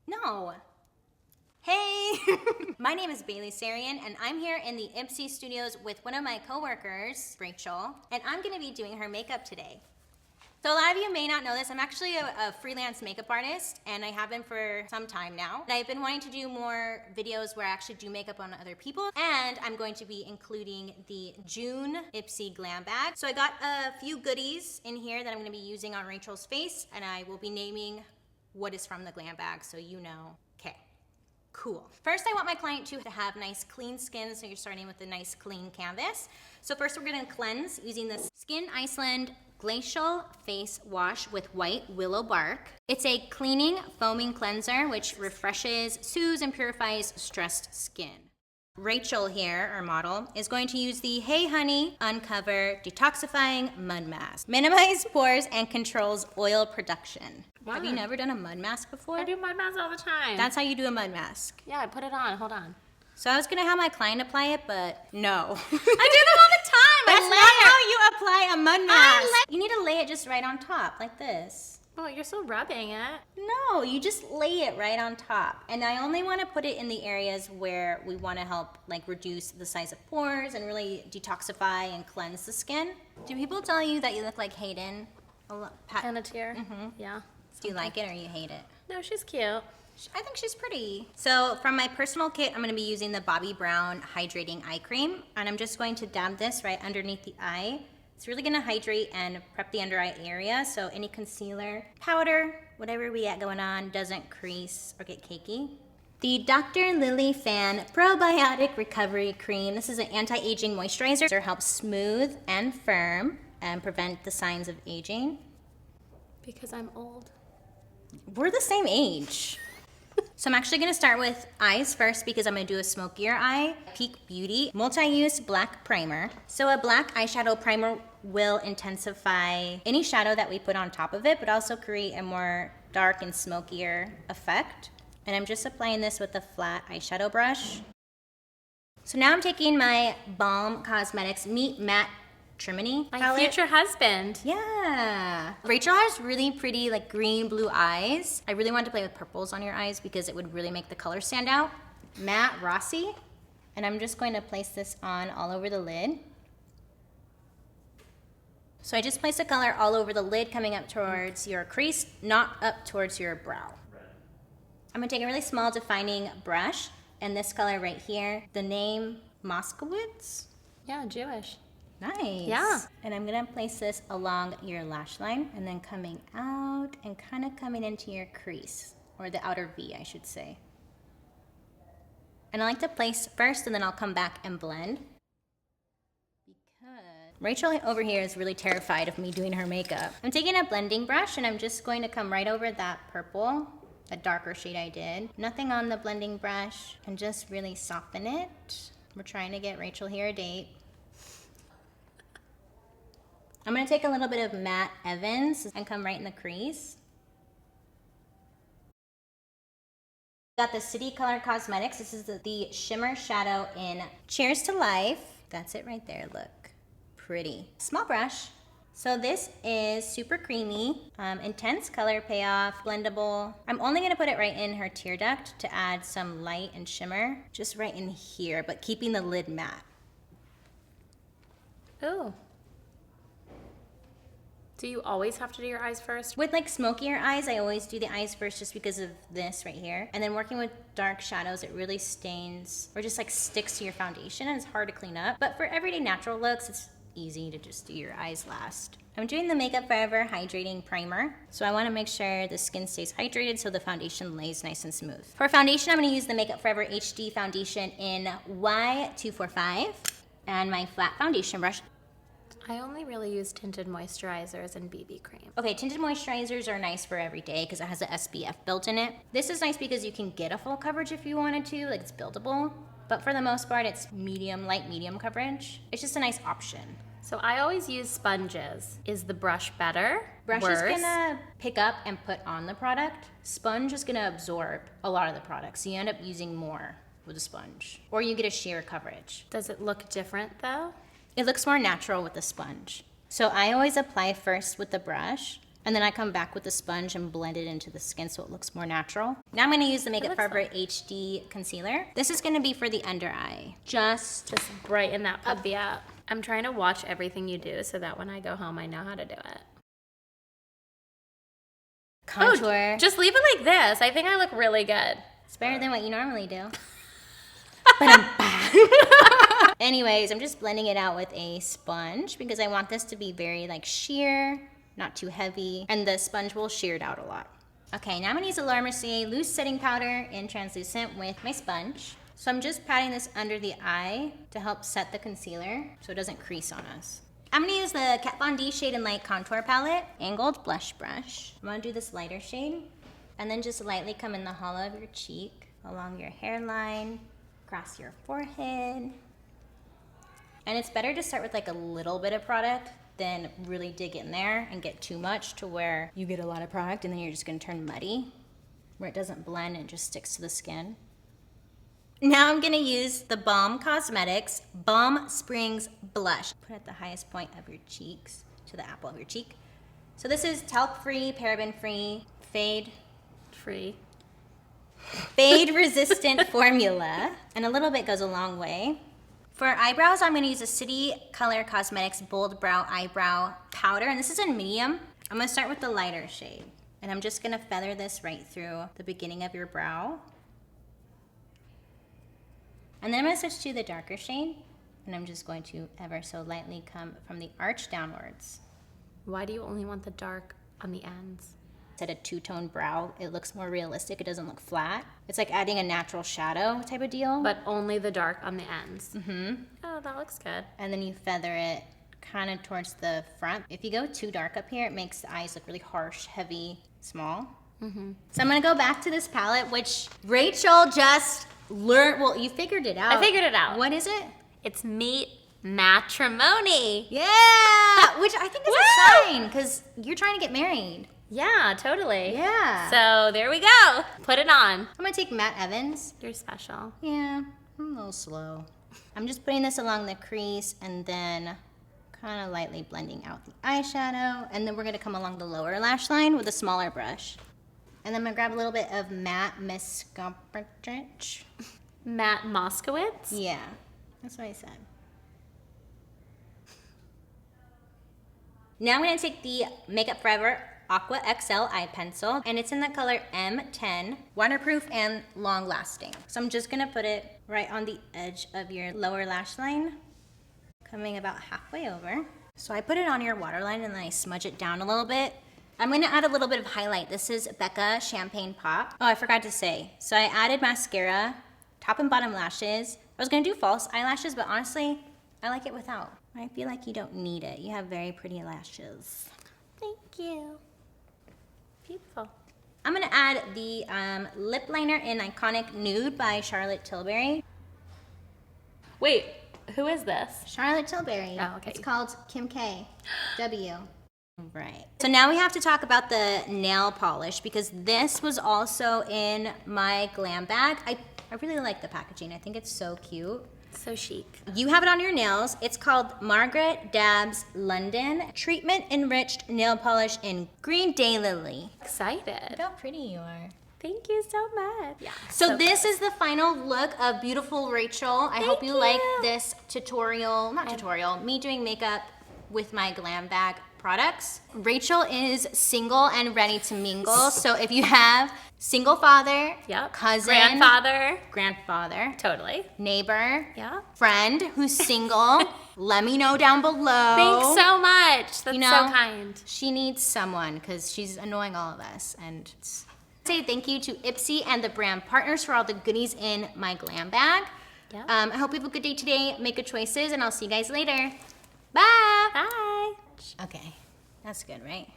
No. Hey, my name is Sarian, and I'm here in the Ipsy studios with one of my coworkers, Rachel, and I'm gonna be doing her makeup today. So a lot of you may not know this, I'm actually a freelance makeup artist, and I have been for some time now. And I've been wanting to do more videos where I actually do makeup on other people, and I'm going to be including the June Ipsy Glam Bag. So I got a few goodies in here that I'm gonna be using on Rachel's face, and I will be naming what is from the glam bag so you know. Okay. Cool. First, I want my client to have nice clean skin, so you're starting with a nice clean canvas. So first we're gonna cleanse using this Skin Iceland Glacial Face Wash with White Willow Bark. It's a cleaning, foaming cleanser which refreshes, soothes, and purifies stressed skin. Rachel here, our model, is going to use the Hey Honey Uncover Detoxifying Mud Mask. Minimize pores and controls oil production. Wow. Have you never done a mud mask before? I do mud masks all the time. That's how you do a mud mask. Yeah, I put it on. Hold on. So I was gonna have my client apply it, but no. I do them all the time. That's not how you apply a mud mask. You need to lay it just right on top, like this. Oh, you're still rubbing it. No, you just lay it right on top. And I only want to put it in the areas where we want to help like reduce the size of pores and really detoxify and cleanse the skin. Do people tell you that you look like Hayden? Panettiere. Mm-hmm. Yeah. Do you like it or you hate it? No, she's cute. I think she's pretty. So from my personal kit, I'm going to be using the Bobbi Brown Hydrating Eye Cream. And I'm just going to dab this right underneath the eye. It's really gonna hydrate and prep the under eye area, so any concealer, powder, whatever we got going on doesn't crease or get cakey. The Dr. Lily Fan Probiotic Recovery Cream. This is an anti-aging moisturizer. It helps smooth and firm and prevent the signs of aging. Because I'm old. We're the same age. So I'm actually gonna start with eyes first because I'm gonna do a smokier eye. Peak Beauty Multi-Use Black Primer. So a black eyeshadow primer will intensify any shadow that we put on top of it, but also create a more dark and smokier effect. And I'm just applying this with a flat eyeshadow brush. So now I'm taking my Balm Cosmetics Meet Matte Trimini My palette. future husband. Yeah. Rachel has really pretty like green blue eyes. I really wanted to play with purples on your eyes because it would really make the color stand out. Matte Rossi. And I'm just going to place this on all over the lid. So I just placed the color all over the lid coming up towards your crease, not up towards your brow. I'm gonna take a really small defining brush and this color right here, the name Moskowitz. Yeah, Jewish. Nice. Yeah. And I'm gonna place this along your lash line and then coming out and kind of coming into your crease, or the outer V, I should say. And I like to place first and then I'll come back and blend. Because Rachel over here is really terrified of me doing her makeup. I'm taking a blending brush and I'm just going to come right over that purple, the darker shade I did. Nothing on the blending brush and just really soften it. We're trying to get Rachel here a date. I'm gonna take a little bit of Matte Evans and come right in the crease. Got the City Color Cosmetics. This is the Shimmer Shadow in Cheers to Life. That's it right there, look. Pretty. Small brush. So this is super creamy, intense color payoff, blendable. I'm only gonna put it right in her tear duct to add some light and shimmer, just right in here, but keeping the lid matte. Ooh. Do you always have to do your eyes first? With like smokier eyes, I always do the eyes first just because of this right here. And then working with dark shadows, it really stains or just like sticks to your foundation and it's hard to clean up. But for everyday natural looks, it's easy to just do your eyes last. I'm doing the Makeup Forever Hydrating Primer. So I wanna make sure the skin stays hydrated so the foundation lays nice and smooth. For foundation, I'm gonna use the Makeup Forever HD Foundation in Y245 and my flat foundation brush. I only really use tinted moisturizers and BB cream. Okay, tinted moisturizers are nice for every day because it has a SPF built in it. This is nice because you can get a full coverage if you wanted to, like it's buildable. But for the most part, it's medium, light medium coverage. It's just a nice option. So I always use sponges. Is the brush better? Brush Worse? is gonna pick up and put on the product. Sponge is gonna absorb a lot of the product, so you end up using more with a sponge. Or you get a sheer coverage. Does it look different though? It looks more natural with the sponge. So I always apply first with the brush, And then I come back with the sponge and blend it into the skin so it looks more natural. Now I'm gonna use the Makeup Forever HD Concealer. This is gonna be for the under eye. Just brighten that puppy up. I'm trying to watch everything you do so that when I go home, I know how to do it. Contour. Oh, just leave it like this. I think I look really good. It's better than what you normally do. Anyways, I'm just blending it out with a sponge because I want this to be very like sheer, not too heavy, and the sponge will shear it out a lot. Okay, now I'm gonna use the Laura Mercier loose setting powder in translucent with my sponge. So I'm just patting this under the eye to help set the concealer so it doesn't crease on us. I'm gonna use the Kat Von D Shade and Light Contour Palette, angled blush brush. I'm gonna do this lighter shade, and then just lightly come in the hollow of your cheek, along your hairline, across your forehead. And it's better to start with like a little bit of product than really dig in there and get too much to where you get a lot of product and then you're just gonna turn muddy, where it doesn't blend and it just sticks to the skin. Now I'm gonna use the TheBalm Cosmetics Balm Springs Blush. Put it at the highest point of your cheeks, to the apple of your cheek. So this is talc-free, paraben-free, fade-resistant formula, and a little bit goes a long way. For eyebrows, I'm gonna use a City Color Cosmetics Bold Brow Eyebrow Powder, and this is in medium. I'm gonna start with the lighter shade, and I'm just gonna feather this right through the beginning of your brow. And then I'm gonna switch to the darker shade, and I'm just going to ever so lightly come from the arch downwards. Why do you only want the dark on the ends? At a two-tone brow, it looks more realistic. It doesn't look flat. It's like adding a natural shadow type of deal. But only the dark on the ends. Mm-hmm. Oh, that looks good. And then you feather it kind of towards the front. If you go too dark up here, it makes the eyes look really harsh, heavy, small. Mm-hmm. So I'm gonna go back to this palette, which Rachel just learned. Well, you figured it out. I figured it out. What is it? It's Meet Matrimony. Yeah, which I think is a sign because you're trying to get married. Yeah, totally. Yeah. So there we go. Put it on. I'm gonna take Matt Evans. You're special. Yeah, I'm a little slow. I'm just putting this along the crease and then kind of lightly blending out the eyeshadow. And then we're gonna come along the lower lash line with a smaller brush. And then I'm gonna grab a little bit of Matte Moskowitz. Matte Moskowitz? Yeah, that's what I said. Now I'm gonna take the Makeup Forever Aqua XL eye pencil, and it's in the color M10, waterproof and long lasting. So I'm just gonna put it right on the edge of your lower lash line, coming about halfway over. So I put it on your waterline and then I smudge it down a little bit. I'm gonna add a little bit of highlight. This is Becca Champagne Pop. Oh, I forgot to say. So I added mascara, top and bottom lashes. I was gonna do false eyelashes, but honestly, I like it without. I feel like you don't need it. You have very pretty lashes. Thank you. Beautiful. I'm gonna add the lip liner in Iconic Nude by Charlotte Tilbury. Wait, who is this? Charlotte Tilbury. Oh, okay. It's called Kim K. W. Right. So now we have to talk about the nail polish because this was also in my glam bag. I really like the packaging. I think it's so cute. So chic. You have it on your nails. It's called Margaret Dabbs London Treatment Enriched Nail Polish in Green Daylily. Excited. Look how pretty you are. Thank you so much. Yeah. So this is the final look of beautiful Rachel. I hope you like this tutorial, me doing makeup with my glam bag products. Rachel is single and ready to mingle. So if you have single father, cousin, grandfather, totally, neighbor, friend who's single, let me know down below. Thanks so much. That's so kind. She needs someone because she's annoying all of us. And say thank you to Ipsy and the brand partners for all the goodies in my glam bag. I hope you have a good day today. Make good choices, and I'll see you guys later. Bye. Bye. Okay, that's good, right?